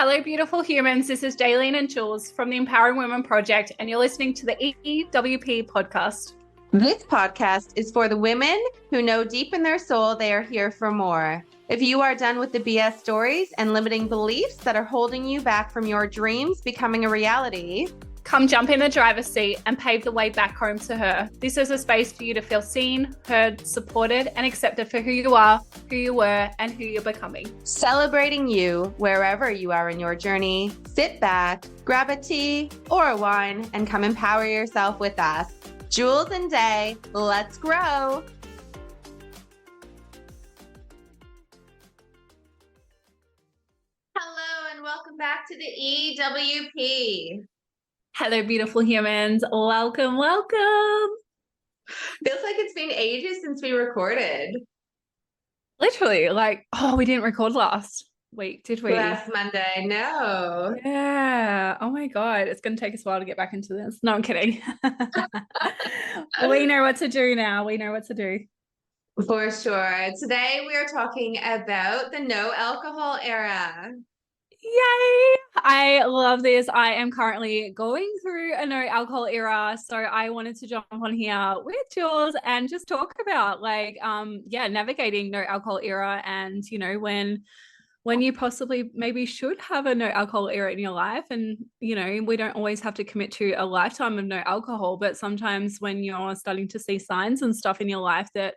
Hello, beautiful humans. This is Dayelene and Jules from the Empowering Women Project, and you're listening to the EWP podcast. This podcast is for the women who know deep in their soul they are here for more. If you are done with the BS stories and limiting beliefs that are holding you back from your dreams becoming a reality, come jump in the driver's seat and pave the way back home to her. This is a space for you to feel seen, heard, supported, and accepted for who you are, who you were, and who you're becoming. Celebrating you wherever you are in your journey. Sit back, grab a tea or a wine, and come empower yourself with us. Jules and Day, let's grow. Hello and welcome back to the EWP. Hello, beautiful humans. Welcome, welcome. Feels like it's been ages since we recorded. Literally, we didn't record last week, did we? Last Monday, no. Yeah. Oh my God. It's going to take us a while to get back into this. No, I'm kidding. We know what to do now. We know what to do. For sure. Today we are talking about the no alcohol era. Yay! I love this. I am currently going through a no alcohol era. So I wanted to jump on here with Jules and just talk about navigating no alcohol era and, when you possibly maybe should have a no alcohol era in your life. And, we don't always have to commit to a lifetime of no alcohol, but sometimes when you're starting to see signs and stuff in your life that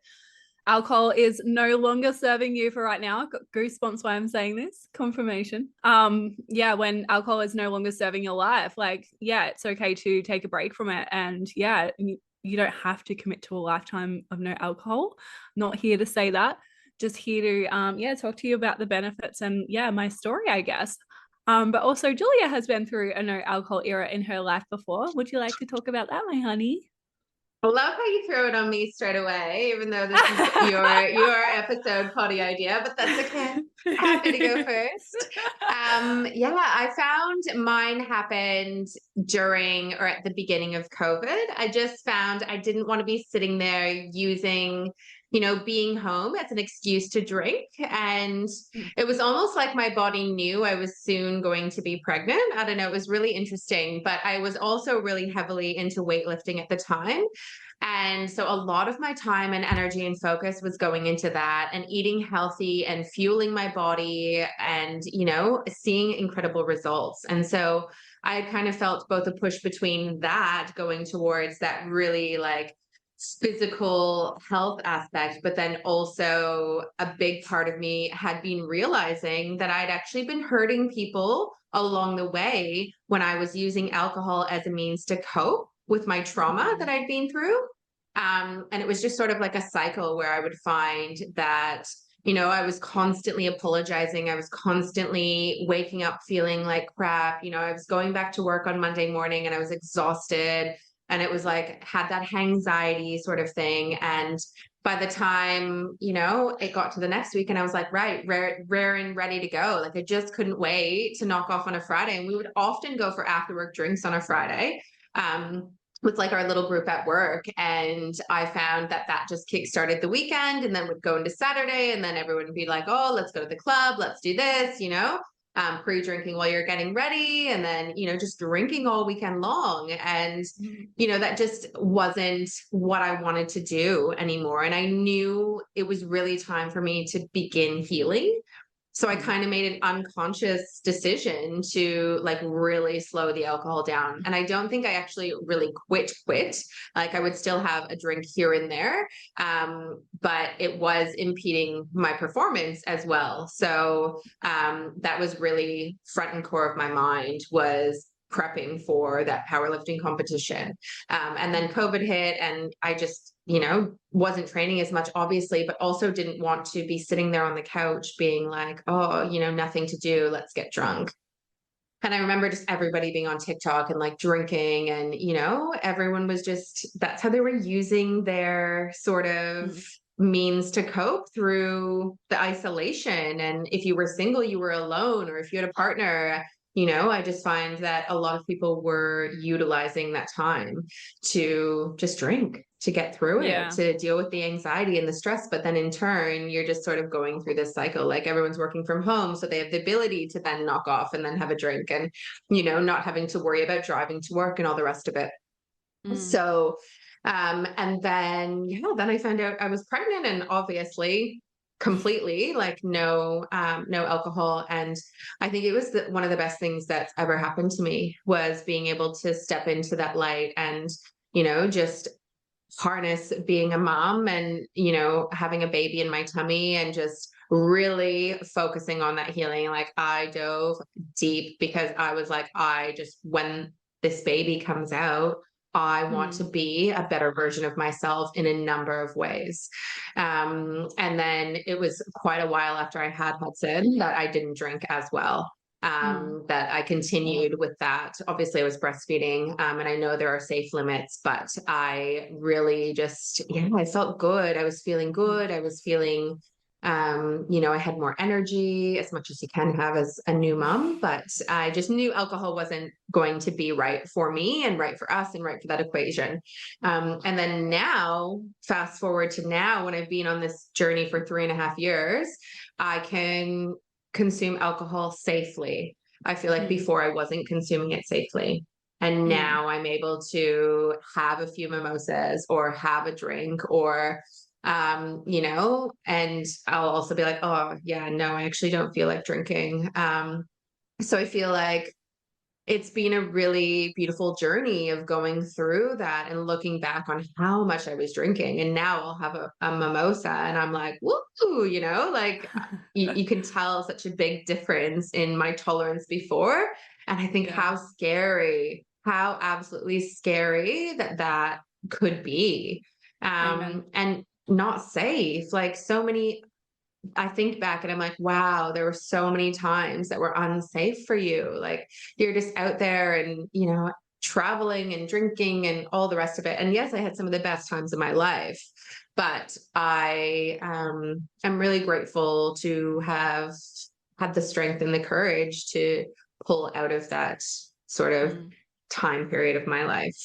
alcohol is no longer serving you for right now. I've got goosebumps while I'm saying this. Confirmation. When alcohol is no longer serving your life, it's okay to take a break from it. And you don't have to commit to a lifetime of no alcohol. Not here to say that. Just here to talk to you about the benefits and my story, I guess. But also Julia has been through a no alcohol era in her life before. Would you like to talk about that, my honey? I love how you throw it on me straight away, even though this is your episode potty idea, but that's okay. Happy to go first. I found mine happened during or at the beginning of COVID. I just found I didn't want to be sitting there using, being home as an excuse to drink. And it was almost like my body knew I was soon going to be pregnant. I don't know. It was really interesting, but I was also really heavily into weightlifting at the time. And so a lot of my time and energy and focus was going into that and eating healthy and fueling my body and, seeing incredible results. And so I kind of felt both a push between that going towards that really physical health aspect, but then also a big part of me had been realizing that I'd actually been hurting people along the way when I was using alcohol as a means to cope with my trauma that I'd been through. And it was just sort of like a cycle where I would find that, I was constantly apologizing. I was constantly waking up feeling like crap. I was going back to work on Monday morning and I was exhausted. And it was had that anxiety sort of thing. And by the time, it got to the next week and I was rare and ready to go. I just couldn't wait to knock off on a Friday. And we would often go for after work drinks on a Friday. With our little group at work. And I found that just kickstarted the weekend and then would go into Saturday and then everyone would be like, oh, let's go to the club. Let's do this, pre-drinking while you're getting ready. And then, just drinking all weekend long. And, that just wasn't what I wanted to do anymore. And I knew it was really time for me to begin healing. So I kind of made an unconscious decision to really slow the alcohol down. And I don't think I actually really quit. I would still have a drink here and there. But it was impeding my performance as well. So that was really front and core of my mind was prepping for that powerlifting competition. And then COVID hit and I just, wasn't training as much, obviously, but also didn't want to be sitting there on the couch being like, oh, nothing to do. Let's get drunk. And I remember just everybody being on TikTok and drinking and, everyone was just, that's how they were using their sort of means to cope through the isolation. And if you were single, you were alone, or if you had a partner, I just find that a lot of people were utilizing that time to just drink, to get through it, Yeah. to deal with the anxiety and the stress. But then in turn, you're just sort of going through this cycle. Like everyone's working from home, so they have the ability to then knock off and then have a drink and, not having to worry about driving to work and all the rest of it. Mm. So, and then, then I found out I was pregnant, and obviously completely like no alcohol. And I think it was one of the best things that's ever happened to me, was being able to step into that light and, just harness being a mom and, having a baby in my tummy, and just really focusing on that healing. Like I dove deep, because I was like, when this baby comes out, I want to Mm. be a better version of myself in a number of ways. And then it was quite a while after I had Hudson that I didn't drink as well. Mm. That I continued with that. Obviously, I was breastfeeding, and I know there are safe limits, but I really just, I felt good. I was feeling Mm. good. I was feeling, I had more energy, as much as you can have as a new mom, but I just knew alcohol wasn't going to be right for me and right for us and right for that equation. And then now, fast forward to now, when I've been on this journey for 3.5 years, I can consume alcohol safely. I feel like Mm. before I wasn't consuming it safely. And Mm. now I'm able to have a few mimosas or have a drink, or, and I'll also be like, oh, yeah, no, I actually don't feel like drinking. So I feel like it's been a really beautiful journey of going through that and looking back on how much I was drinking. And now I'll have a mimosa and I'm like, woo, like you can tell such a big difference in my tolerance before. And I think Yeah. how absolutely scary that could be. Amen. And not safe. Like so many, I think back and I'm like, wow, there were so many times that were unsafe for you. Like you're just out there and, traveling and drinking and all the rest of it. And yes, I had some of the best times of my life, but I am really grateful to have had the strength and the courage to pull out of that sort of Mm. time period of my life.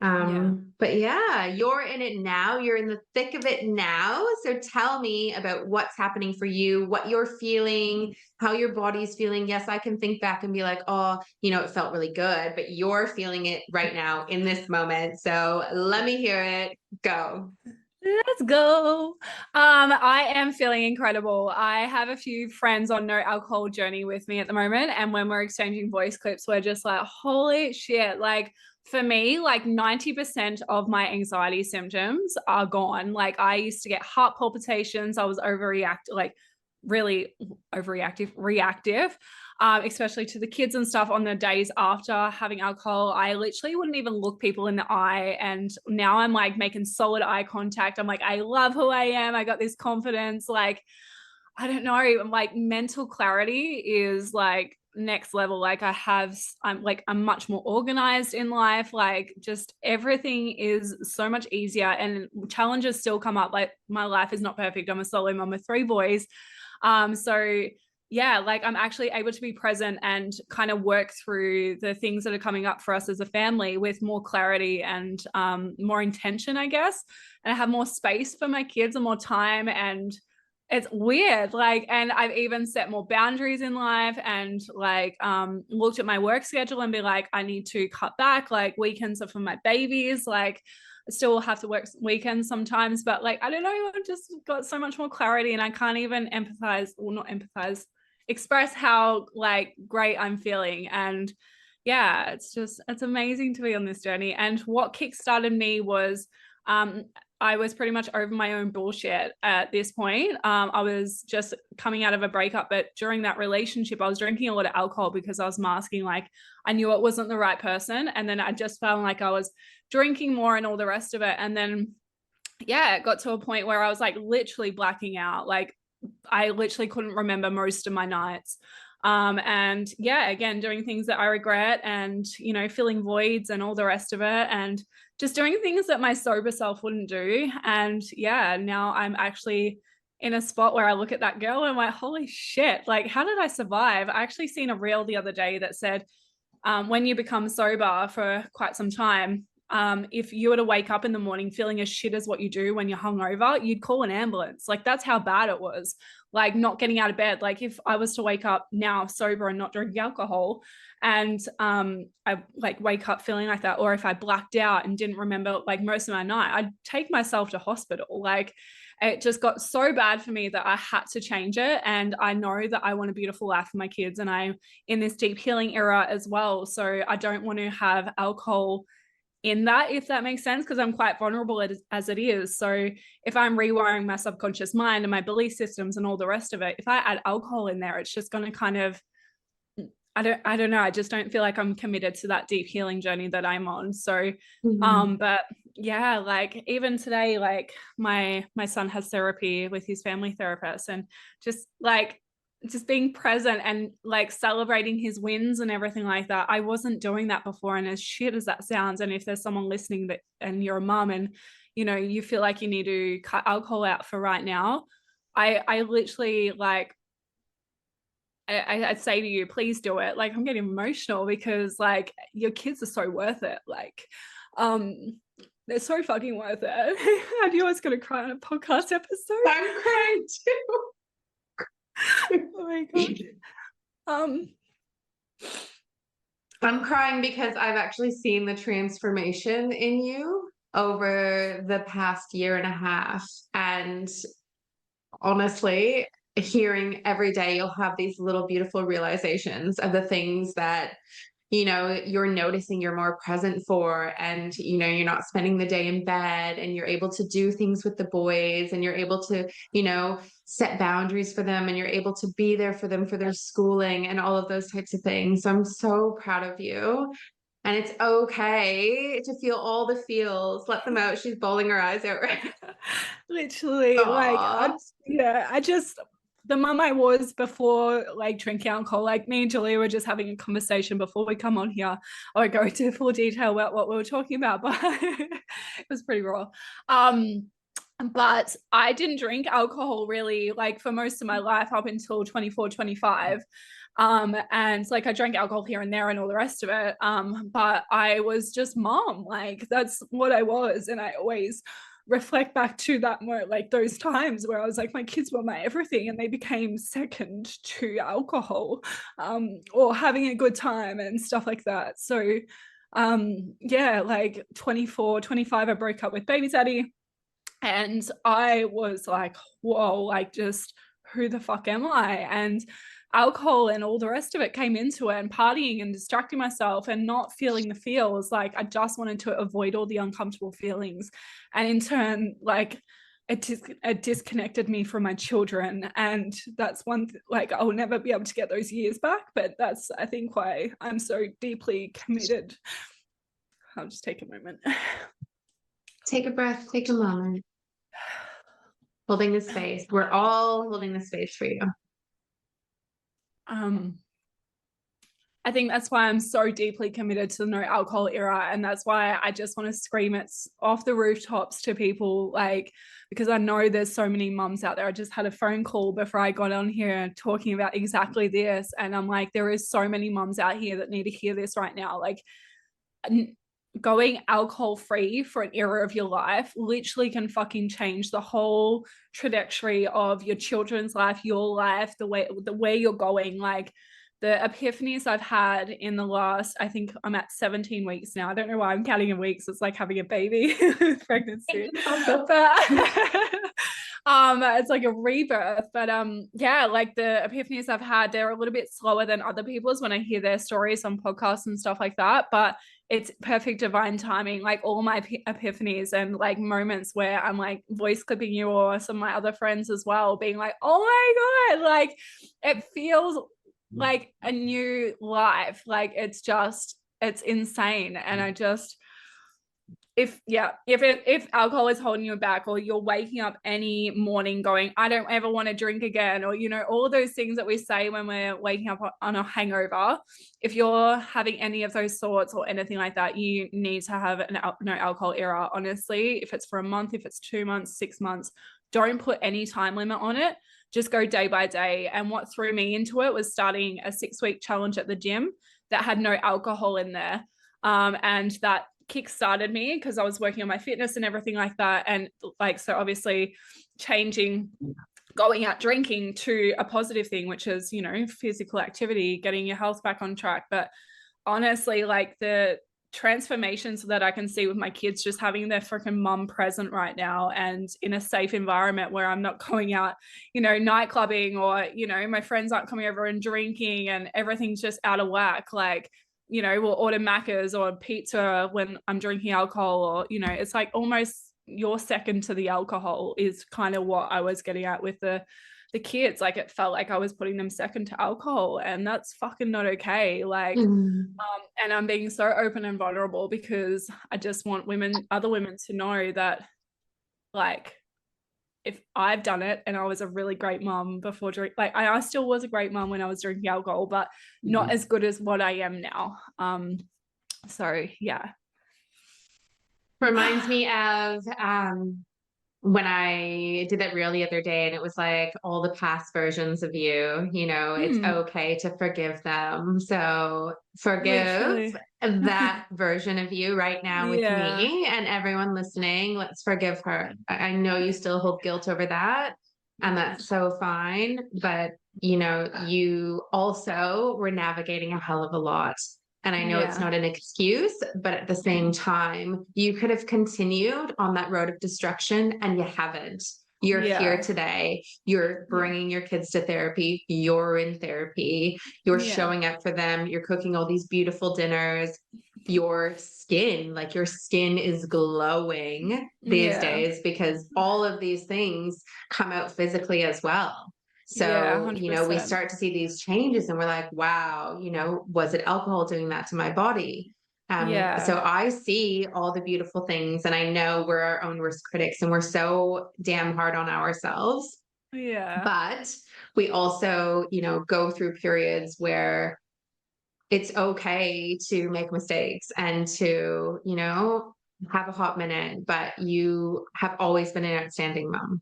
Yeah. But yeah, you're in it now. You're in the thick of it now. So tell me about what's happening for you, what you're feeling, how your body's feeling. Yes, I can think back and be like, oh, it felt really good, but you're feeling it right now in this moment. So let me hear it. Go. Let's go. I am feeling incredible. I have a few friends on no alcohol journey with me at the moment, and when we're exchanging voice clips, we're just like, holy shit. Like for me, like 90% of my anxiety symptoms are gone. Like I used to get heart palpitations. I was like really overreactive, reactive. Especially to the kids and stuff on the days after having alcohol. I literally wouldn't even look people in the eye. And now I'm like making solid eye contact. I'm like, I love who I am. I got this confidence. Like, I don't know. I'm like mental clarity is like next level. Like I'm much more organized in life. Like just everything is so much easier, and challenges still come up. Like my life is not perfect. I'm a solo mom with 3 boys. So yeah, like I'm actually able to be present and kind of work through the things that are coming up for us as a family with more clarity and more intention, I guess. And I have more space for my kids and more time. And it's weird. Like, and I've even set more boundaries in life and like looked at my work schedule and be like, I need to cut back. Like weekends are for my babies. Like I still have to work weekends sometimes, but like I don't know, I've just got so much more clarity, and I can't even express how like great I'm feeling. And yeah, it's amazing to be on this journey. And what kickstarted me was I was pretty much over my own bullshit at this point. I was just coming out of a breakup, but during that relationship, I was drinking a lot of alcohol because I was masking, like, I knew it wasn't the right person. And then I just felt like I was drinking more and all the rest of it. And then, yeah, it got to a point where I was like literally blacking out. Like, I literally couldn't remember most of my nights. And yeah, again, doing things that I regret and, filling voids and all the rest of it, and just doing things that my sober self wouldn't do. And yeah, now I'm actually in a spot where I look at that girl and I'm like, holy shit, like, how did I survive? I actually seen a reel the other day that said, when you become sober for quite some time, if you were to wake up in the morning feeling as shit as what you do when you're hungover, you'd call an ambulance. Like that's how bad it was. Like not getting out of bed. Like if I was to wake up now sober and not drinking alcohol, and I like wake up feeling like that, or if I blacked out and didn't remember like most of my night, I'd take myself to hospital. Like it just got so bad for me that I had to change it. And I know that I want a beautiful life for my kids, and I'm in this deep healing era as well. So I don't want to have alcohol in that, if that makes sense, because I'm quite vulnerable as it is. So if I'm rewiring my subconscious mind and my belief systems and all the rest of it, if I add alcohol in there, it's just going to kind of, I don't know. I just don't feel like I'm committed to that deep healing journey that I'm on. So, but yeah, like even today, like my son has therapy with his family therapist, and just being present and like celebrating his wins and everything like that. I wasn't doing that before. And as shit as that sounds, and if there's someone listening that, and you're a mum and, you know, you feel like you need to cut alcohol out for right now, I literally like, I'd say to you, please do it. Like I'm getting emotional because like your kids are so worth it. Like, they're so fucking worth it. And you're always going to cry on a podcast episode. I'm crying too. Oh my God. I'm crying because I've actually seen the transformation in you over the past year and a half. And honestly, hearing every day, you'll have these little beautiful realizations of the things that, you know, you're noticing you're more present for. And, you know, you're not spending the day in bed, and you're able to do things with the boys, and you're able to, you know, set boundaries for them, and you're able to be there for them for their schooling and all of those types of things. So I'm so proud of you. And it's okay to feel all the feels. Let them out. She's bawling her eyes out right now. Literally, like, I just, the mum I was before, like drinking alcohol, like me and Julia were just having a conversation before we come on here. I won't go into full detail about what we were talking about, but it was pretty raw. But I didn't drink alcohol really like for most of my life up until 24, 25. And like I drank alcohol here and there and all the rest of it. But I was just mom, like that's what I was. And I always reflect back to that more like those times where I was like, my kids were my everything, and they became second to alcohol, or having a good time and stuff like that. So yeah, like 24, 25, I broke up with baby daddy. And I was like, whoa, like just who the fuck am I? And alcohol and all the rest of it came into it, and partying and distracting myself and not feeling the feels. Like I just wanted to avoid all the uncomfortable feelings. And in turn, like it disconnected me from my children. And that's like I'll never be able to get those years back. But that's, I think, why I'm so deeply committed. I'll just take a moment. Take a breath, take a moment. Holding the space. We're all holding the space for you. I think that's why I'm so deeply committed to the no alcohol era. And that's why I just want to scream it off the rooftops to people, like, because I know there's so many mums out there. I just had a phone call before I got on here talking about exactly this. And I'm like, there is so many mums out here that need to hear this right now. Like, going alcohol free for an era of your life literally can fucking change the whole trajectory of your children's life, your life, the way you're going. Like the epiphanies I've had in the last, I think I'm at 17 weeks now. I don't know why I'm counting in weeks. It's like having a baby with pregnancy. But it's like a rebirth. But yeah, like the epiphanies I've had, they're a little bit slower than other people's when I hear their stories on podcasts and stuff like that. But it's perfect divine timing. Like all my epiphanies and like moments where I'm like voice clipping you or some of my other friends as well, being like, oh my God, like it feels like a new life. Like it's insane. And I just, if alcohol is holding you back, or you're waking up any morning going, I don't ever want to drink again, or, you know, all those things that we say when we're waking up on a hangover, if you're having any of those thoughts or anything like that, you need to have no alcohol era. Honestly, if it's for a month, if it's 2 months, 6 months, don't put any time limit on it. Just go day by day. And what threw me into it was starting a 6-week challenge at the gym that had no alcohol in there. And that kick-started me because I was working on my fitness and everything like that. And like, so obviously changing, going out drinking to a positive thing, which is, you know, physical activity, getting your health back on track. But honestly, like the transformations that I can see with my kids just having their freaking mum present right now and in a safe environment where I'm not going out, you know, night clubbing, or, you know, my friends aren't coming over and drinking and everything's just out of whack. Like, you know, we'll order Macca's or pizza when I'm drinking alcohol, or, you know, it's like almost you're second to the alcohol is kind of what I was getting at with the kids. Like it felt like I was putting them second to alcohol, and that's fucking not okay. Like, and I'm being so open and vulnerable because I just want other women to know that, like, if I've done it and I was a really great mum before drink, like I still was a great mum when I was drinking alcohol, but not as good as what I am now. So yeah. Reminds me of when I did that reel the other day, and it was like all the past versions of you, you know, it's okay to forgive them. So forgive Literally. that version of you right now with Yeah. me, and everyone listening. Let's forgive her. I know you still hold guilt over that, and that's so fine. But, you know, you also were navigating a hell of a lot. And I know it's not an excuse, but at the same time, you could have continued on that road of destruction, and you haven't. You're here today. You're bringing your kids to therapy. You're in therapy. You're showing up for them. You're cooking all these beautiful dinners. Your skin is glowing these days because all of these things come out physically as well. So, you know, we start to see these changes and we're like, wow, you know, was it alcohol doing that to my body? So I see all the beautiful things, and I know we're our own worst critics and we're so damn hard on ourselves. But we also, you know, go through periods where it's okay to make mistakes and to, you know, have a hot minute, but you have always been an outstanding mom.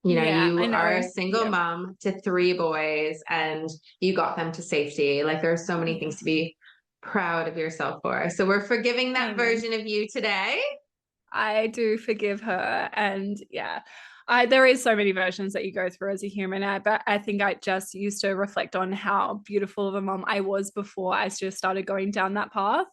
You know, I you are a know. single mom to 3 boys, and you got them to safety. Like there are so many things to be proud of yourself for. So we're forgiving that version of you today. I do forgive her. And there is so many versions that you go through as a human, but I think I just used to reflect on how beautiful of a mom I was before I just started going down that path.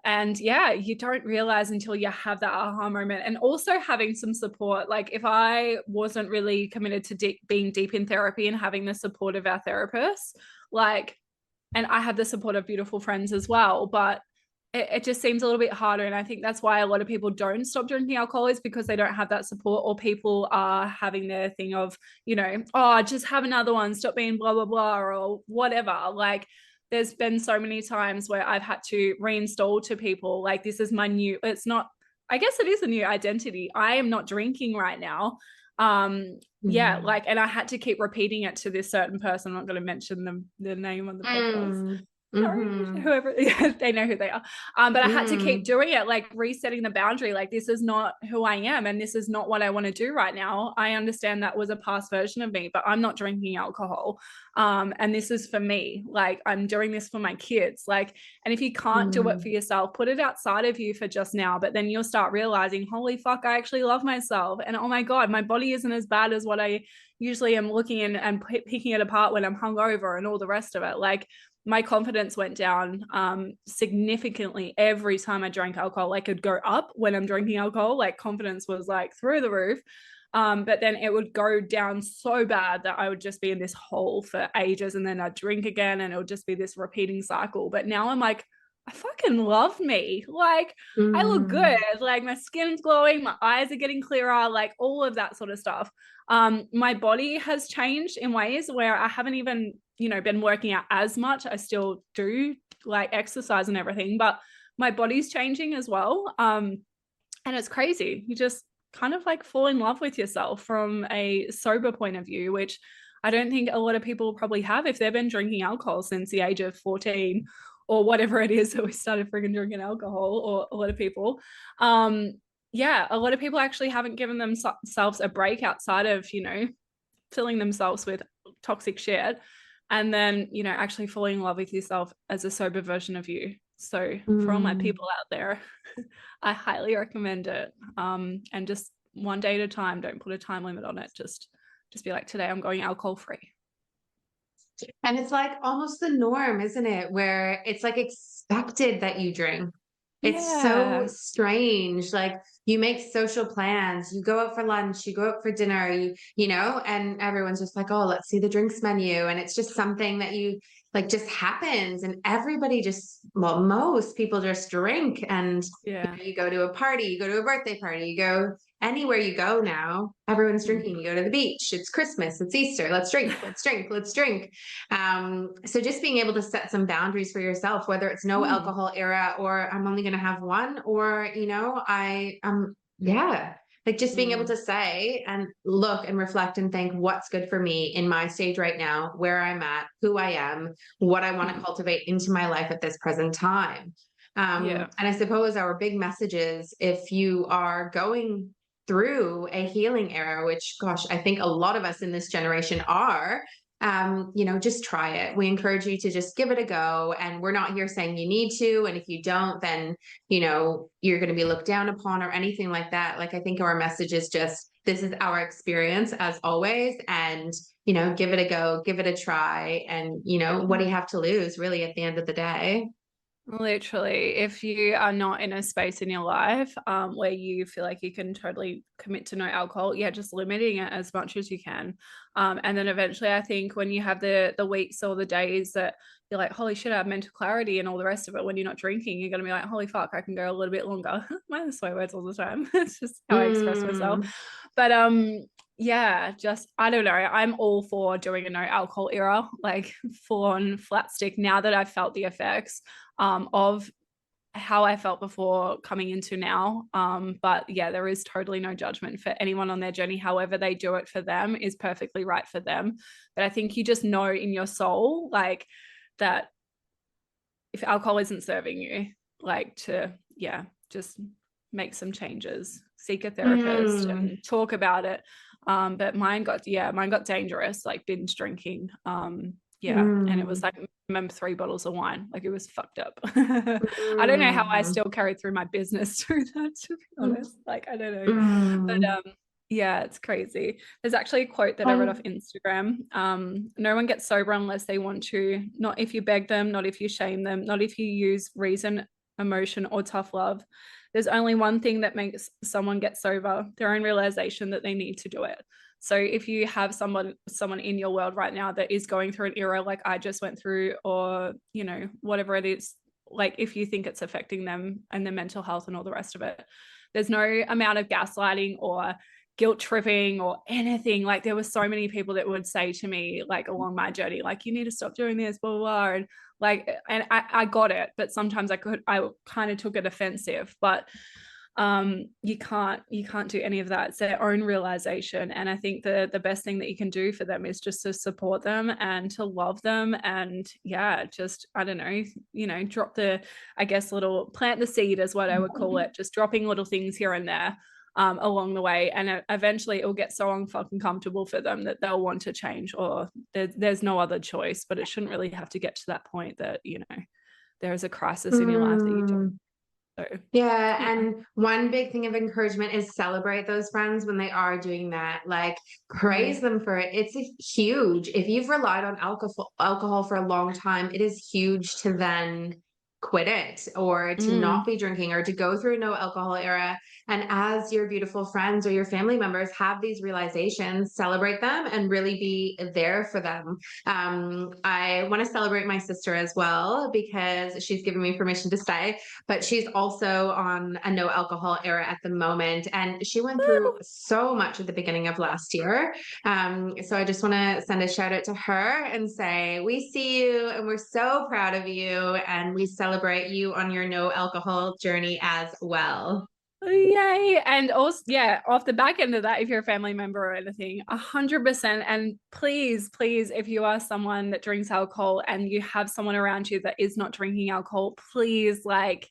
And you don't realize until you have that aha moment, and also having some support. Like if I wasn't really committed to being deep in therapy and having the support of our therapists, like, and I have the support of beautiful friends as well, but it just seems a little bit harder. And I think that's why a lot of people don't stop drinking alcohol, is because they don't have that support, or people are having their thing of, you know, oh, just have another one, stop being blah, blah, blah, or whatever. Like there's been so many times where I've had to reinstall to people, like, this is my new, it's not, I guess it is a new identity. I am not drinking right now. Like, and I had to keep repeating it to this certain person. I'm not going to mention the name on the podcast. Sorry, whoever, they know who they are. But I had to keep doing it, like resetting the boundary. Like, this is not who I am, and this is not what I want to do right now. I understand that was a past version of me, but I'm not drinking alcohol. And this is for me. Like, I'm doing this for my kids. Like, and if you can't do it for yourself, put it outside of you for just now. But then you'll start realizing, holy fuck, I actually love myself. And oh my God, my body isn't as bad as what I usually am looking in and picking it apart when I'm hungover and all the rest of it. Like, my confidence went down significantly every time I drank alcohol. Like, it'd go up when I'm drinking alcohol. Like, confidence was like through the roof. But then it would go down so bad that I would just be in this hole for ages, and then I'd drink again, and it would just be this repeating cycle. But now I'm like, I fucking love me. Like, I look good. Like, my skin's glowing, my eyes are getting clearer, like all of that sort of stuff. My body has changed in ways where I haven't even, you know, been working out as much. I still do like exercise and everything, but my body's changing as well. And it's crazy. You just kind of like fall in love with yourself from a sober point of view, which I don't think a lot of people probably have if they've been drinking alcohol since the age of 14 or whatever it is that we started freaking drinking alcohol, or a lot of people. A lot of people actually haven't given themselves a break outside of, you know, filling themselves with toxic shit, and then, you know, actually falling in love with yourself as a sober version of you. So for all my people out there, I highly recommend it. And just one day at a time, don't put a time limit on it. Just be like, today I'm going alcohol free. And it's like almost the norm, isn't it? Where it's like expected that you drink. It's so Yeah. strange. Like you make social plans, you go out for lunch, you go out for dinner, you know, and everyone's just like, oh, let's see the drinks menu. And it's just something that you like just happens. And everybody just, well, most people just drink. And you Yeah. know, you go to a party, you go to a birthday party, you go anywhere you go now, everyone's drinking. You go to the beach, it's Christmas, it's Easter, let's drink, let's drink, let's drink. So just being able to set some boundaries for yourself, whether it's no Mm. alcohol era or I'm only going to have one, or, you know, yeah, like just being able Mm. to say and look and reflect and think what's good for me in my stage right now, where I'm at, who I am, what I want to Mm. cultivate into my life at this present time. Yeah. And I suppose our big message is if you are going through a healing era, which, gosh, I think a lot of us in this generation are, you know, just try it. We encourage you to just give it a go. And we're not here saying you need to. And if you don't, then, you know, you're going to be looked down upon or anything like that. Like, I think our message is just, this is our experience as always. And, you know, give it a go, give it a try. And, you know, what do you have to lose really at the end of the day? Literally, if you are not in a space in your life where you feel like you can totally commit to no alcohol, yeah, just limiting it as much as you can. And then eventually, I think when you have the weeks or the days that you're like, holy shit, I have mental clarity and all the rest of it, when you're not drinking, you're going to be like, holy fuck, I can go a little bit longer. Mine are swear words all the time. It's just how I express myself. Mm, But yeah, just I don't know. I'm all for doing a no alcohol era, like full on flat stick now that I've felt the effects of how I felt before coming into now. But yeah, there is totally no judgment for anyone on their journey. However they do it for them is perfectly right for them. But I think you just know in your soul, like that if alcohol isn't serving you, like to, yeah, just make some changes, seek a therapist mm, and talk about it. But mine got dangerous, like binge drinking. Yeah. And it was mm, like remember 3 bottles of wine. Like it was fucked up. I don't know how I mm, still carried through my business through that, to be honest. Like I don't know. But mm. yeah, it's crazy. There's actually a quote that I read off Um, Instagram. No one gets sober unless they want to. Not if you beg them, not if you shame them, not if you use reason, emotion, or tough love. There's only one thing that makes someone get sober, their own realization that they need to do it. So if you have someone in your world right now that is going through an era like I just went through, or you know, whatever it is, like if you think it's affecting them and their mental health and all the rest of it, there's no amount of gaslighting or guilt tripping or anything. Like there were so many people that would say to me like along my journey, like you need to stop doing this, blah blah, blah. And like, and I got it, but sometimes I kind of took it offensive. But you can't do any of that. It's their own realization. And I think the best thing that you can do for them is just to support them and to love them. And yeah, just I don't know, you know, drop the, I guess, little plant the seed is what I would call it, just dropping little things here and there along the way, and eventually it will get so unfucking comfortable for them that they'll want to change, or there's no other choice. But it shouldn't really have to get to that point that, you know, there is a crisis in your life that you do. mm. So Yeah, yeah. and one big thing of encouragement is celebrate those friends when they are doing that. Like praise Mm. them for it. It's huge. If you've relied on alcohol for a long time, it is huge to then quit it or to not Mm. be drinking or to go through no alcohol era. And as your beautiful friends or your family members have these realizations, celebrate them and really be there for them. I want to celebrate my sister as well because she's given me permission to stay, but she's also on a no alcohol era at the moment. And she went through so much at the beginning of last year. So I just want to send a shout out to her and say, we see you and we're so proud of you. And we celebrate you on your no alcohol journey as well. Yay. And also, yeah, off the back end of that, if you're a family member or anything, 100%. And please, please, if you are someone that drinks alcohol and you have someone around you that is not drinking alcohol, please like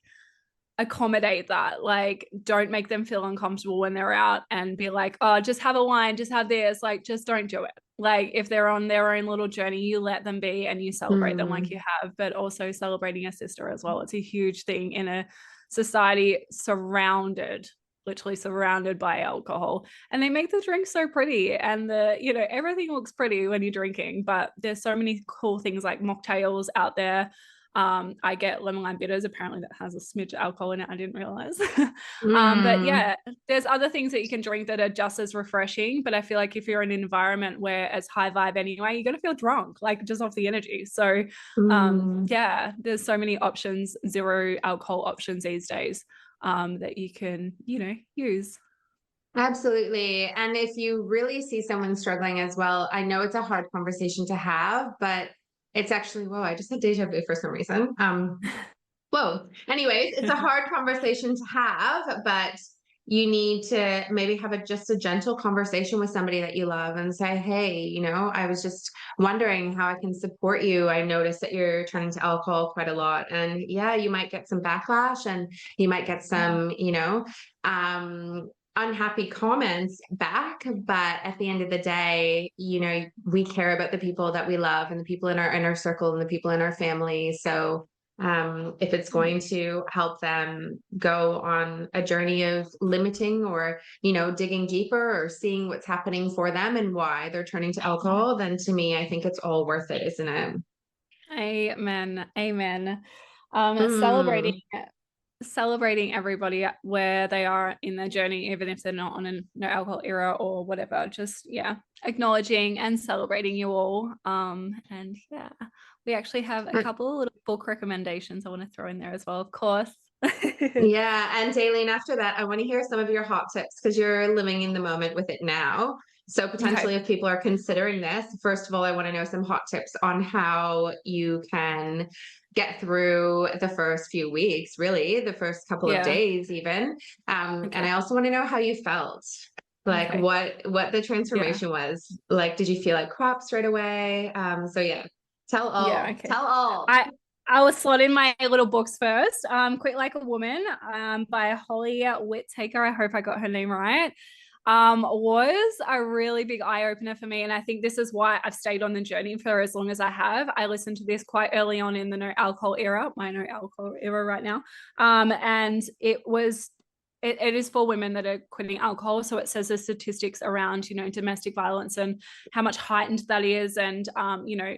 accommodate that. Like, don't make them feel uncomfortable when they're out and be like, oh, just have a wine, just have this. Like, just don't do it. Like if they're on their own little journey, you let them be and you celebrate them like you have, but also celebrating a sister as well. It's a huge thing in a society literally surrounded by alcohol, and they make the drink so pretty, and everything looks pretty when you're drinking, but there's so many cool things like mocktails out there. I get lemon lime bitters, apparently that has a smidge of alcohol in it. I didn't realize. But yeah, there's other things that you can drink that are just as refreshing, but I feel like if you're in an environment where it's high vibe anyway, you're gonna feel drunk, like just off the energy. So yeah, there's so many options, zero alcohol options these days, that you can use. Absolutely. And if you really see someone struggling as well, I know it's a hard conversation to have, but it's actually, whoa, I just had deja vu for some reason. Whoa. Anyways, it's a hard conversation to have, but you need to maybe have just a gentle conversation with somebody that you love and say, hey, I was just wondering how I can support you. I noticed that you're turning to alcohol quite a lot. And yeah, you might get some backlash and you might get some, unhappy comments back, but at the end of the day, we care about the people that we love and the people in our inner circle and the people in our family. So if it's going to help them go on a journey of limiting or, digging deeper or seeing what's happening for them and why they're turning to alcohol, then to me, I think it's all worth it, isn't it? Amen. Mm. Celebrating everybody where they are in their journey, even if they're not on a no alcohol era or whatever. Just acknowledging and celebrating you all. And yeah, we actually have a couple of little book recommendations I want to throw in there as well, of course. Yeah, and Dayelene, after that, I want to hear some of your hot tips because you're living in the moment with it now. So potentially, Okay. if people are considering this, first of all, I want to know some hot tips on how you can get through the first few weeks, really, the first couple of Yeah. days, even. And Okay. I also want to know how you felt, like Okay. what the Yeah. transformation was. Like, did you feel like crap straight away? So yeah, tell Yeah. all, Okay. tell all. I will slot in my little books first. Quit Like a Woman, by Holly Whittaker. I hope I got her name right. Was a really big eye opener for me, and I think this is why I've stayed on the journey for as long as I have. I listened to this quite early on in the no alcohol era, my no alcohol era right now, and it is for women that are quitting alcohol. So it says the statistics around, domestic violence and how much heightened that is, and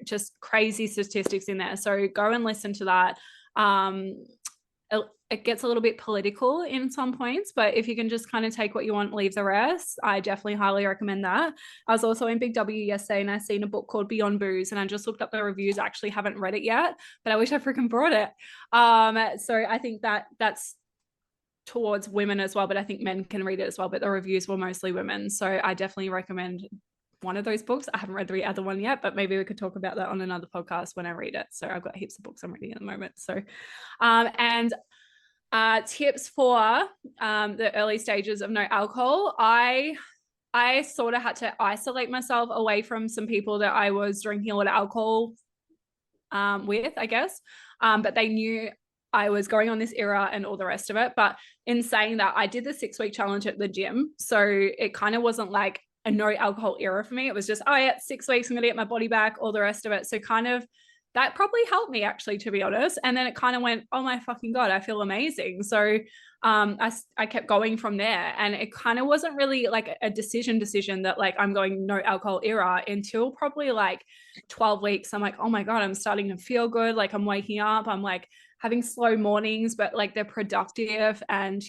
just crazy statistics in there. So go and listen to that. It gets a little bit political in some points, but if you can just kind of take what you want, leave the rest, I definitely highly recommend that. I was also in Big W yesterday and I seen a book called Beyond Booze, and I just looked up the reviews. I actually haven't read it yet, but I wish I freaking brought it. So I think that's towards women as well, but I think men can read it as well, but the reviews were mostly women. So I definitely recommend one of those books. I haven't read the other one yet, but maybe we could talk about that on another podcast when I read it. So I've got heaps of books I'm reading at the moment. So and tips for the early stages of no alcohol. I sort of had to isolate myself away from some people that I was drinking a lot of alcohol with, I guess. But they knew I was going on this era and all the rest of it. But in saying that, I did the 6-week challenge at the gym. So it kind of wasn't like a no alcohol era for me. It was just, oh yeah, 6 weeks, I'm going to get my body back, all the rest of it. So kind of that probably helped me, actually, to be honest. And then it kind of went, oh my fucking God, I feel amazing. So I kept going from there. And it kind of wasn't really like a decision that like I'm going no alcohol era until probably like 12 weeks. I'm like, oh my God, I'm starting to feel good. Like I'm waking up. I'm like having slow mornings, but like they're productive. And,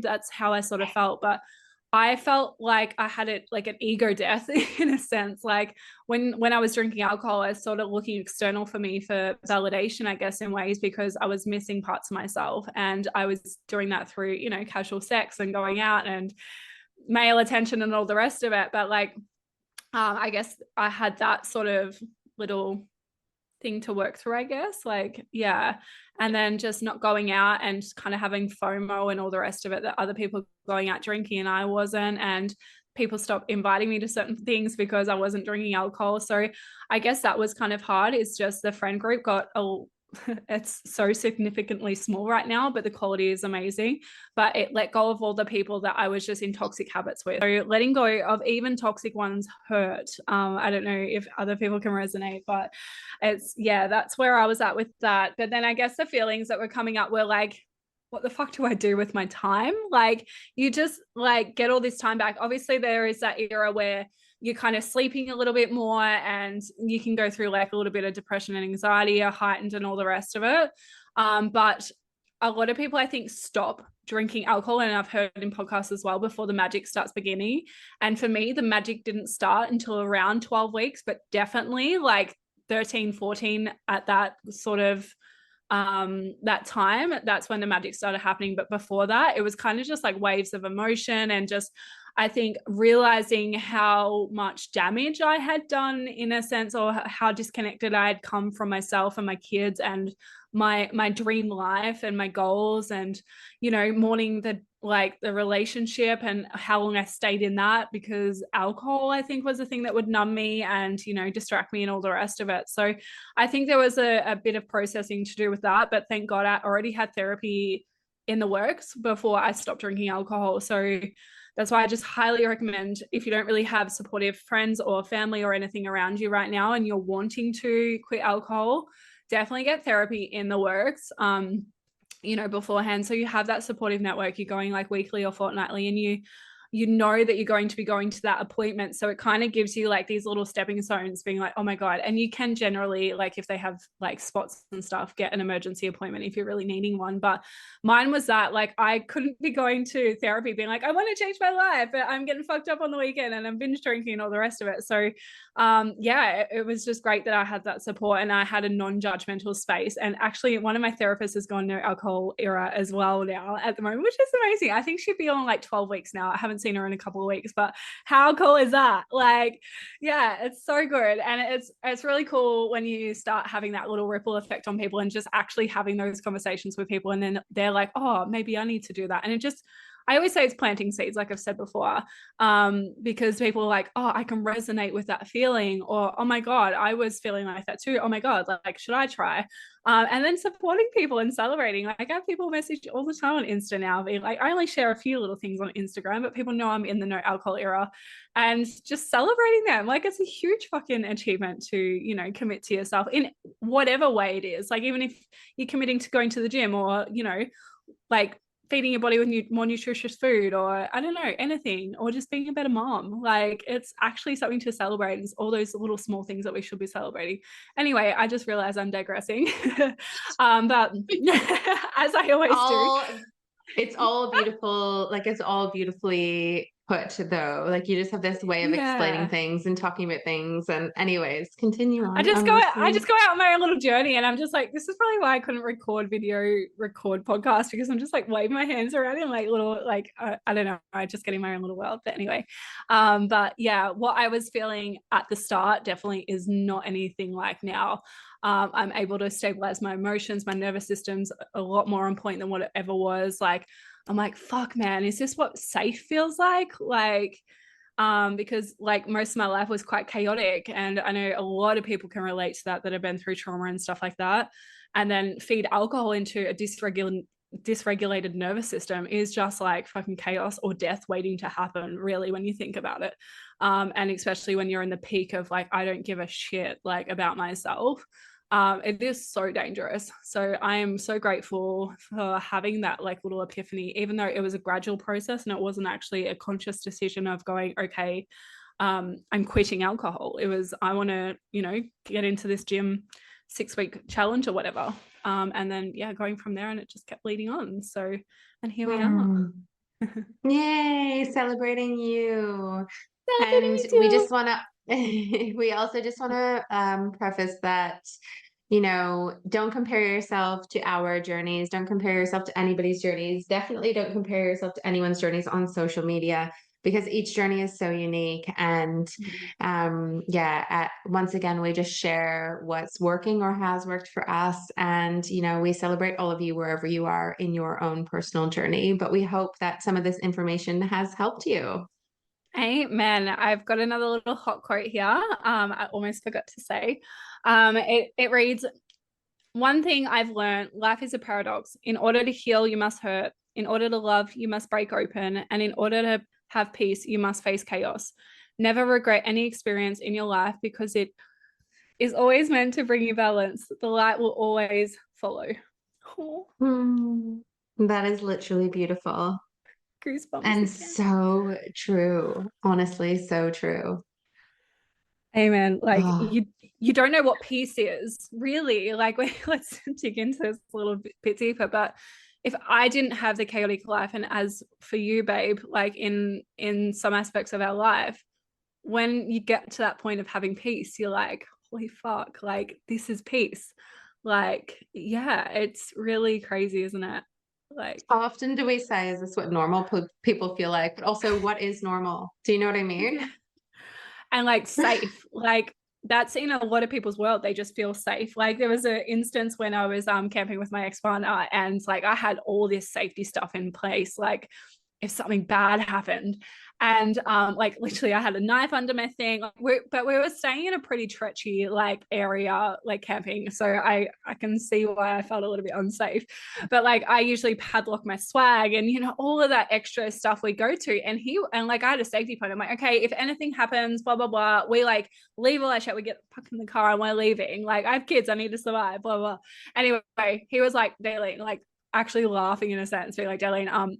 that's how I sort of felt. But I felt like I had it like an ego death in a sense. Like when I was drinking alcohol, I was sort of looking external for me for validation, I guess, in ways, because I was missing parts of myself. And I was doing that through, casual sex and going out and male attention and all the rest of it. But like, I guess I had that sort of little thing to work through, I guess. Like, yeah. And then just not going out and kind of having FOMO and all the rest of it, that other people going out drinking and I wasn't. And people stopped inviting me to certain things because I wasn't drinking alcohol. So I guess that was kind of hard. It's just the friend group got it's so significantly small right now, but the quality is amazing. But it let go of all the people that I was just in toxic habits with. So letting go of even toxic ones hurt. I don't know if other people can resonate, but it's, yeah, that's where I was at with that. But then I guess the feelings that were coming up were like, what the fuck do I do with my time? Like, you just like get all this time back. Obviously, there is that era where you're kind of sleeping a little bit more and you can go through like a little bit of depression and anxiety are heightened and all the rest of it. But a lot of people, I think, stop drinking alcohol, and I've heard in podcasts as well, before the magic starts beginning. And for me, the magic didn't start until around 12 weeks, but definitely like 13, 14 at that sort of that time, that's when the magic started happening. But before that, it was kind of just like waves of emotion and just, I think, realizing how much damage I had done in a sense, or how disconnected I had come from myself and my kids and my dream life and my goals, and mourning the relationship and how long I stayed in that, because alcohol, I think, was the thing that would numb me and distract me and all the rest of it. So I think there was a bit of processing to do with that, but thank God I already had therapy in the works before I stopped drinking alcohol. So that's why I just highly recommend, if you don't really have supportive friends or family or anything around you right now and you're wanting to quit alcohol, definitely get therapy in the works beforehand, so you have that supportive network. You're going like weekly or fortnightly, and you know that you're going to be going to that appointment, so it kind of gives you like these little stepping stones, being like, oh my god. And you can generally, like, if they have like spots and stuff, get an emergency appointment if you're really needing one. But mine was that, like, I couldn't be going to therapy being like, I want to change my life, but I'm getting fucked up on the weekend and I'm binge drinking and all the rest of it. So it was just great that I had that support and I had a non-judgmental space. And actually, one of my therapists has gone no alcohol era as well now at the moment, which is amazing. I think she'd be on like 12 weeks now. I haven't seen her in a couple of weeks, but how cool is that? Like, yeah, it's so good. And it's really cool when you start having that little ripple effect on people and just actually having those conversations with people, and then they're like, oh, maybe I need to do that. And it just, I always say it's planting seeds, like I've said before, because people are like, oh, I can resonate with that feeling, or oh my god, I was feeling like that too. Oh my god, like should I try? And then supporting people and celebrating. Like, I have people message all the time on Insta now, being like, I only share a few little things on Instagram, but people know I'm in the no alcohol era, and just celebrating them. Like, it's a huge fucking achievement to commit to yourself in whatever way it is. Like, even if you're committing to going to the gym, or like feeding your body with more nutritious food, or I don't know, anything, or just being a better mom. Like, it's actually something to celebrate. It's all those little small things that we should be celebrating. Anyway, I just realized I'm digressing. But as I always do. It's all beautiful. Like, it's all beautifully put, though. Like, you just have this way of explaining things and talking about things. And anyways, continue on. I just go out on my own little journey, and I'm just like, this is probably why I couldn't record podcast, because I'm just like waving my hands around in like little, like, I don't know, I just getting my own little world. But anyway, but yeah, what I was feeling at the start definitely is not anything like now. I'm able to stabilize my emotions. My nervous system's a lot more on point than what it ever was. Like, I'm like, fuck, man, is this what safe feels like? Like, because like most of my life was quite chaotic, and I know a lot of people can relate to that have been through trauma and stuff like that. And then feed alcohol into a dysregulated nervous system is just like fucking chaos or death waiting to happen, really, when you think about it. And especially when you're in the peak of like, I don't give a shit like about myself. It is so dangerous. So I am so grateful for having that like little epiphany, even though it was a gradual process and it wasn't actually a conscious decision of going, okay, I'm quitting alcohol. It was, I want to, get into this gym 6-week challenge or whatever. And then, yeah, going from there, and it just kept leading on. So, and here we are. Yay, celebrating you. Celebrating And we just want to, we also just want to preface that, don't compare yourself to our journeys. Don't compare yourself to anybody's journeys. Definitely don't compare yourself to anyone's journeys on social media, because each journey is so unique. And once again, we just share what's working or has worked for us. And, we celebrate all of you wherever you are in your own personal journey. But we hope that some of this information has helped you. Amen. I've got another little hot quote here. I almost forgot to say. It reads, one thing I've learned, life is a paradox. In order to heal, you must hurt. In order to love, you must break open. And in order to have peace, you must face chaos. Never regret any experience in your life because it is always meant to bring you balance. The light will always follow. Oh, That is literally beautiful goosebumps and again. so true. Honestly, so true. Amen. Like Oh, you don't know what peace is, really. Like let's dig into this a little bit deeper. But if I didn't have the chaotic life, and as for you, babe, like in some aspects of our life, when you get to that point of having peace, you're like, holy fuck, like this is peace. Like, yeah, it's really crazy, isn't it? Like, how often do we say, is this what normal people feel like? But also, what is normal? Do you know what I mean? yeah. And like safe, like that's in a lot of people's world. They just feel safe. Like there was an instance when I was camping with my ex-partner, and like I had all this safety stuff in place, like if something bad happened. And like literally I had a knife under my thing. But we were staying in a pretty treachy like area, like camping. So I can see why I felt a little bit unsafe. But like I usually padlock my swag and all of that extra stuff we go to. And like I had a safety point. I'm like, okay, if anything happens, blah blah blah, we like leave all that shit. We get the fuck in the car and we're leaving. Like I have kids, I need to survive. Blah blah. Anyway, he was like, Dayelene, like actually laughing in a sense, being like, Dayelene,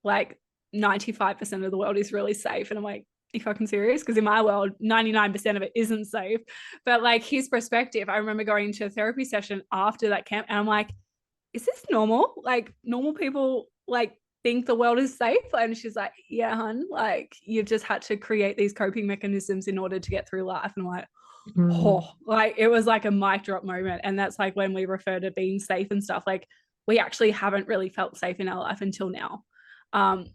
like 95% of the world is really safe. And I'm like, are you fucking serious? Because in my world, 99% of it isn't safe. But like his perspective, I remember going to a therapy session after that camp, and I'm like, is this normal? Like normal people like think the world is safe? And she's like, yeah, hun, like you've just had to create these coping mechanisms in order to get through life. And I'm like, Mm. oh, like it was like a mic drop moment. And that's like when we refer to being safe and stuff, like we actually haven't really felt safe in our life until now,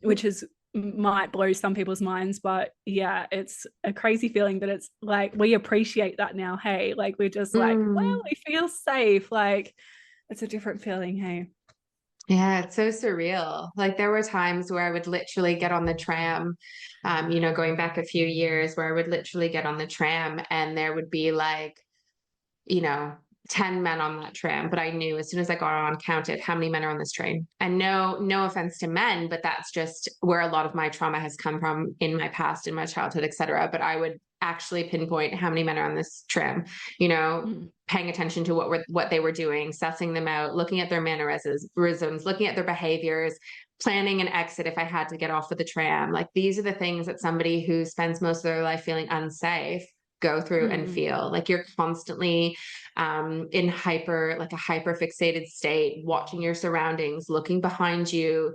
which is might blow some people's minds. But yeah, it's a crazy feeling, but it's like we appreciate that now. Hey, like we're just like, well, Mm. we feel safe. Like it's a different feeling. Hey. Yeah, it's so surreal. Like there were times where I would literally get on the tram, going back a few years, where I would literally get on the tram and there would be like, you know, 10 men on that tram, but I knew as soon as I got on, counted how many men are on this train. And no offense to men, but that's just where a lot of my trauma has come from in my past, in my childhood, etc. But I would actually pinpoint how many men are on this tram, Mm. paying attention to what they were doing, sussing them out, looking at their mannerisms, looking at their behaviors, planning an exit if I had to get off of the tram. Like these are the things that somebody who spends most of their life feeling unsafe go through and Mm. feel. Like you're constantly in like a hyper fixated state, watching your surroundings, looking behind you,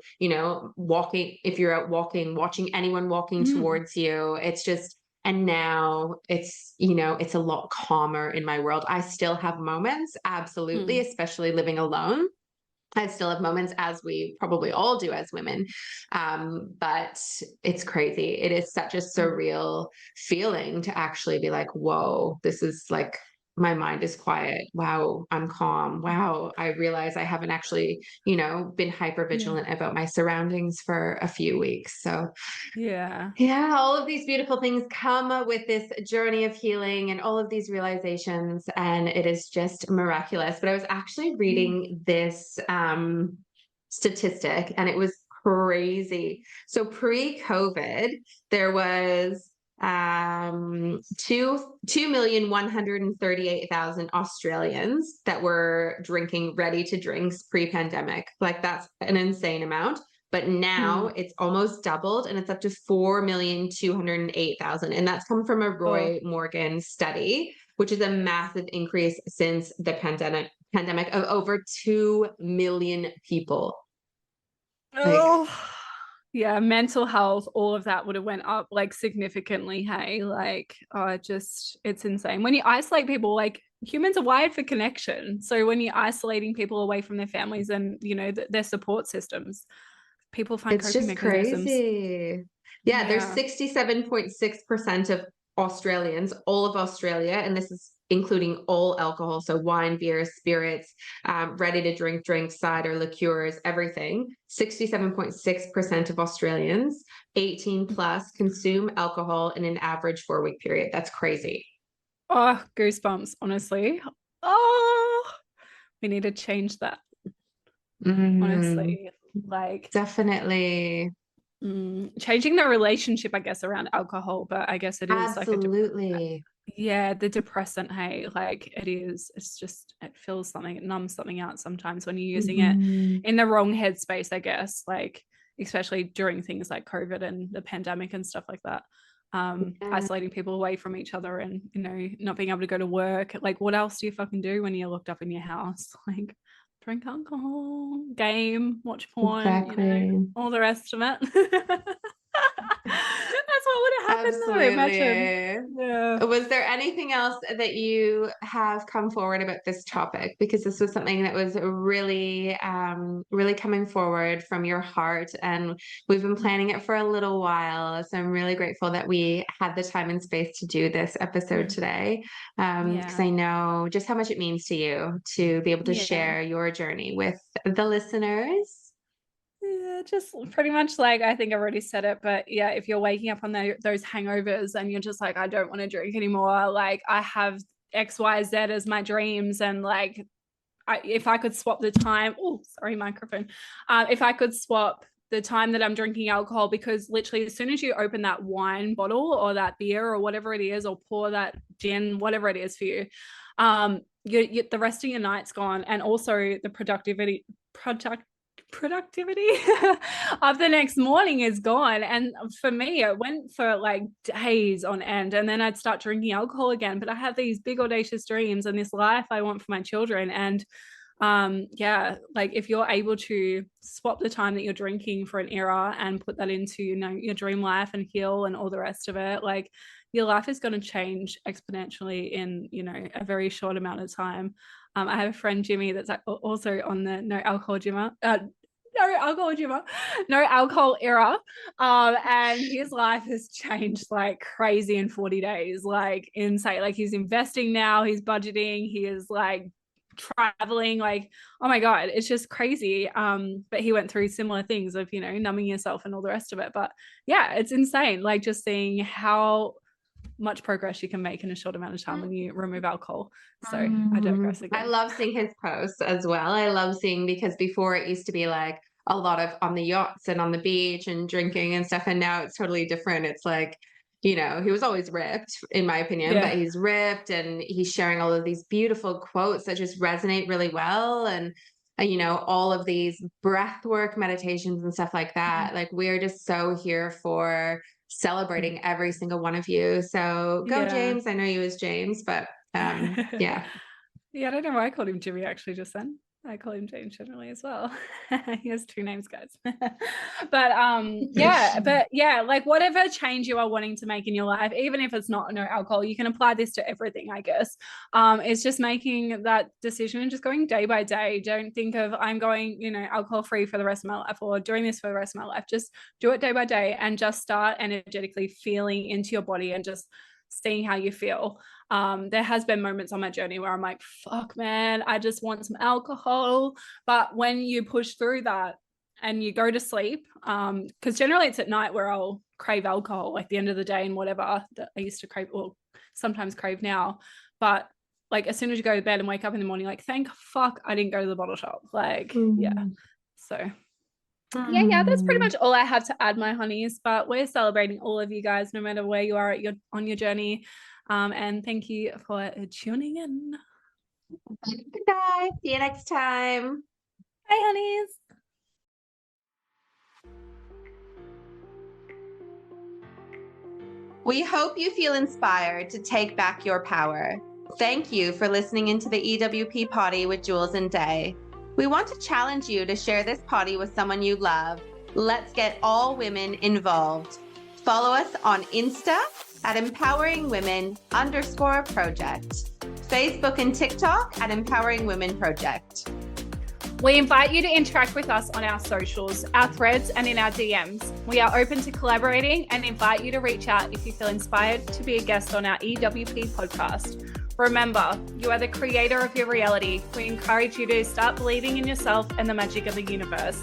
walking, if you're out walking, watching anyone walking Mm. towards you. It's just, and now it's a lot calmer in my world. I still have moments, absolutely, Mm. especially living alone. I still have moments, as we probably all do as women. But it's crazy. It is such a Mm. surreal feeling to actually be like, whoa, this is like, my mind is quiet. Wow, I'm calm. Wow, I realize I haven't actually, been hyper Yeah. vigilant about my surroundings for a few weeks. So Yeah. yeah, all of these beautiful things come with this journey of healing and all of these realizations, and it is just miraculous. But I was actually Mm. reading this statistic, and it was crazy. So pre-COVID, there was 2,138,000 Australians that were drinking ready to drinks pre-pandemic. Like that's an insane amount. But now Mm. it's almost doubled and it's up to 4,208,000. And that's come from a Oh. Roy Morgan study, which is a massive increase since the pandemic of over 2 million people. Like, Oh. Yeah, mental health, all of that would have went up like significantly. Hey, like, oh, it's insane. When you isolate people, like humans are wired for connection. So when you're isolating people away from their families and their support systems, people find it's coping just mechanisms. crazy. Yeah, there's Yeah. 67.6% of Australians, all of Australia, and this is including all alcohol, so wine, beer, spirits, ready to drink drinks, cider, liqueurs, everything. 67.6% of Australians 18 plus consume alcohol in an average 4 week period. That's crazy. Oh, goosebumps, honestly. Oh, We need to change that. Honestly, like definitely changing the relationship, I guess, around alcohol, but I guess it is absolutely. the depressant, hey, like it's just, it feels something, it numbs something out sometimes when you're using it in the wrong headspace, I guess, like especially during things like COVID and the pandemic and stuff like that. Isolating people away from each other and, you know, not being able to go to work. Like, what else do you fucking do when you're locked up in your house? Like, drink alcohol, game, watch porn, Exactly. you know, all the rest of it. That's what would have happened. Absolutely. Though, imagine. Yeah. Was there anything else that you have come forward about this topic? Because this was something that was really, really coming forward from your heart, and we've been planning it for a little while. So I'm really grateful that we had the time and space to do this episode today. Because I know just how much it means to you to be able to share your journey with the listeners. Yeah, just pretty much like, I think I've already said it, but yeah, if you're waking up on those hangovers and you're just like, I don't want to drink anymore, like I have XYZ as my dreams, and like if I could swap the time, microphone, if I could swap the time that I'm drinking alcohol, because literally as soon as you open that wine bottle or that beer or whatever it is, or pour that gin, whatever it is for you, the rest of your night's gone, and also the productivity of the next morning is gone. And for me, it went for like days on end, and then I'd start drinking alcohol again. But I have these big audacious dreams and this life I want for my children, and like if you're able to swap the time that you're drinking for an era and put that into, you know, your dream life and heal and all the rest of it, like your life is going to change exponentially in, you know, a very short amount of time. I have a friend, Jimmy, that's also on the no alcohol era, and his life has changed like crazy in 40 days, like insane. Like he's investing now, he's budgeting, he is like traveling, like, oh my god, it's just crazy. But he went through similar things of, you know, numbing yourself and all the rest of it. But yeah, it's insane, like just seeing how much progress you can make in a short amount of time when you remove alcohol. So I digress again. I love seeing his posts as well. I love seeing, because before it used to be like a lot of on the yachts and on the beach and drinking and stuff, and now it's totally different. It's like, you know, he was always ripped in my opinion, but he's ripped and he's sharing all of these beautiful quotes that just resonate really well, and you know, all of these breath work meditations and stuff like that. Like we're just so here for celebrating every single one of you. So go James. I know you as James, but yeah. I don't know why I called him Jimmy actually just then. I call him James generally as well. He has two names, guys. but like whatever change you are wanting to make in your life, even if it's not no alcohol, you can apply this to everything, I guess. It's just making that decision and just going day by day. Don't think of, I'm going, you know, alcohol free for the rest of my life or doing this for the rest of my life. Just do it day by day and just start energetically feeling into your body and just seeing how you feel. There has been moments on my journey where I'm like, fuck man, I just want some alcohol. But when you push through that and you go to sleep, because generally it's at night where I'll crave alcohol, like the end of the day and whatever that I used to crave, or sometimes crave now. But like as soon as you go to bed and wake up in the morning, like thank fuck I didn't go to the bottle shop. Like so yeah, that's pretty much all I have to add, my honeys. But we're celebrating all of you guys, no matter where you are on your journey. And thank you for tuning in. Bye. See you next time. Bye, honeys. We hope you feel inspired to take back your power. Thank you for listening into the EWP Potty with Jules and Day. We want to challenge you to share this potty with someone you love. Let's get all women involved. Follow us on Insta at empoweringwomen_project. Facebook and TikTok at Empowering Women Project. We invite you to interact with us on our socials, our threads, and in our DMs. We are open to collaborating and invite you to reach out if you feel inspired to be a guest on our EWP podcast. Remember, you are the creator of your reality. We encourage you to start believing in yourself and the magic of the universe.